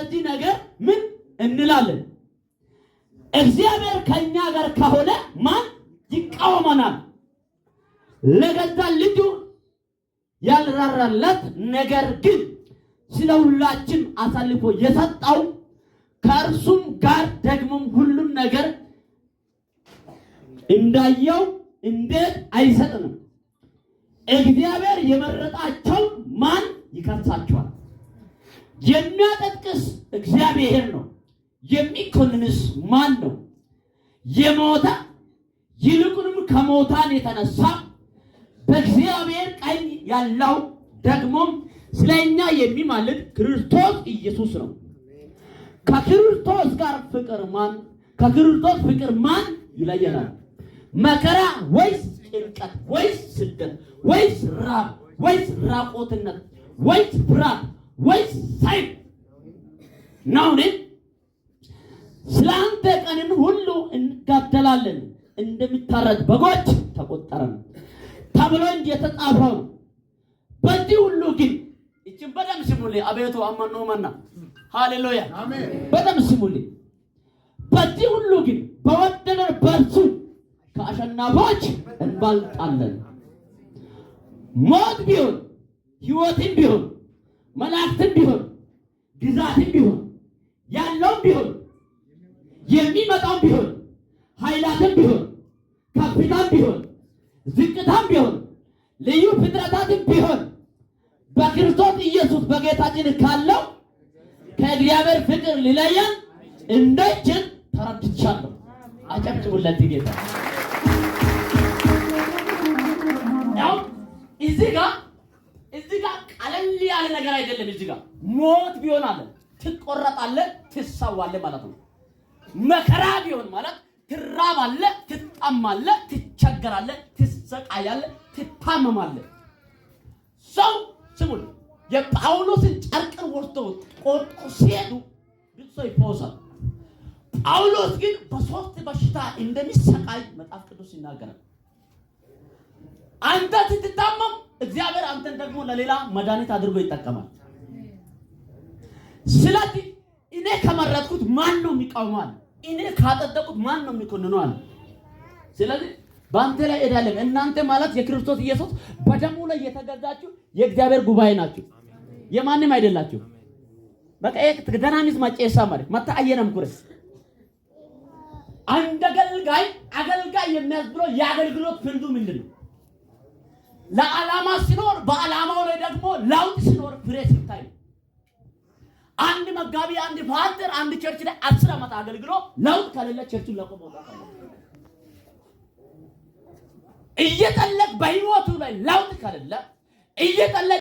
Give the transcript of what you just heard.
ስለዚህ ነገር ምን እንላለን? እግዚአብሔር ከኛ ጋር ከሆነ ማን ይቃወመናል? ለገዛ ልጁ ያልራራለት ነገር ግን ስለ ሁላችን አሳልፎ የሰጠው ከእርሱም ጋር ደግሞም ሁሉም ነገር እንዳየው እንዴት አይሰጥንም? እግዚአብሔር የመረጣቸው ማን ይከሳቸዋል? የሚያጠቅስ እግዚአብሔር ነው። የሚኮንንስ ማን ነው? የሞተ ይልቁንም ከሞታን የተነሳ በእግዚአብሔር ቀኝ ያለው ደግሞም ስለኛ የሚማልድ ክርስቶስ ኢየሱስ ነው። ከክርስቶስ ፍቅር ማን ይለየናል? መከራ ወይስ ጭንቀት ወይስ ስደት ወይስ ራብ ወይስ ራቆትነት ወይስ ፍርሃት ወይስ ሰይፍ ነውን? ስለ አንተ ቀንን ሁሉ እንጋደላለን፣ እንደሚታረድ በጎች ተቆጠረን ተብሎ እንደተጻፈው። በዚህ ሁሉ ግን እችን በደም ስሙልኝ። አቤቱ አመኑ መና ሃሌሉያ አሜን። በደም ስሙልኝ። በዚህ ሁሉ ግን በወደደን በእርሱ ከአሸናፊዎች እንበልጣለን። ሞት ቢሆን ሕይወትም ቢሆን መላእክትም ቢሆን ግዛትም ቢሆን ያለውም ቢሆን የሚመጣው ቢሆን ኃይላትም ቢሆን ከፍታም ቢሆን ዝቅታም ቢሆን ልዩ ፍጥረታትም ቢሆን በክርስቶስ ኢየሱስ በጌታችን ካለው ከእግዚአብሔር ፍቅር ሊለየን እንዳይችል ተረድቻለሁ። አጨብጭቡለት ጌታ። ያው እዚህ ጋር ቀለል ያለ ነገር አይደለም። እዚህ ጋር ሞት ቢሆን አለ ትቆረጣለህ፣ ትሰዋለህ ማለት ነው። መከራ ቢሆን ማለት ትራባለህ፣ ትጠማለህ፣ ትቸገራለህ፣ ትሰቃያለህ፣ ትታመማለህ። ሰው ስሙን የጳውሎስን ጨርቅን ወስዶ ቆርጦ ሲሄዱ ብዙ ሰው ይፈወሳል። ጳውሎስ ግን በሶስት በሽታ እንደሚሰቃይ መጽሐፍ ቅዱስ ይናገራል። አንተ ስትታመም እግዚአብሔር አንተን ደግሞ ለሌላ መድኃኒት አድርጎ ይጠቀማል። ስለዚህ እኔ ከመረጥኩት ማን ነው የሚቃወማል? እኔ ካጠደቁት ማን ነው የሚኮንነዋል? ስለዚህ በአንተ ላይ እዳለም። እናንተ ማለት የክርስቶስ ኢየሱስ በደሙ ላይ የተገዛችሁ የእግዚአብሔር ጉባኤ ናችሁ፣ የማንም አይደላችሁ። በቃ ደናሚስ ማጨሳ ማለት ማታአየነም ኩረስ አንድ አገልጋይ የሚያስብለው የአገልግሎት ፍንዱ ምንድነው? ለዓላማ ሲኖር በዓላማው ላይ ደግሞ ለውጥ ሲኖር ፍሬ ሲታይ። አንድ መጋቢ፣ አንድ ፓስተር፣ አንድ ቸርች ላይ 10 ዓመት አገልግሎ ለውጥ ከሌለ ቸርቹን ለቆ መውጣት አለ። እየጠለቅ በህይወቱ ላይ ለውጥ ከሌለ እየጠለቅ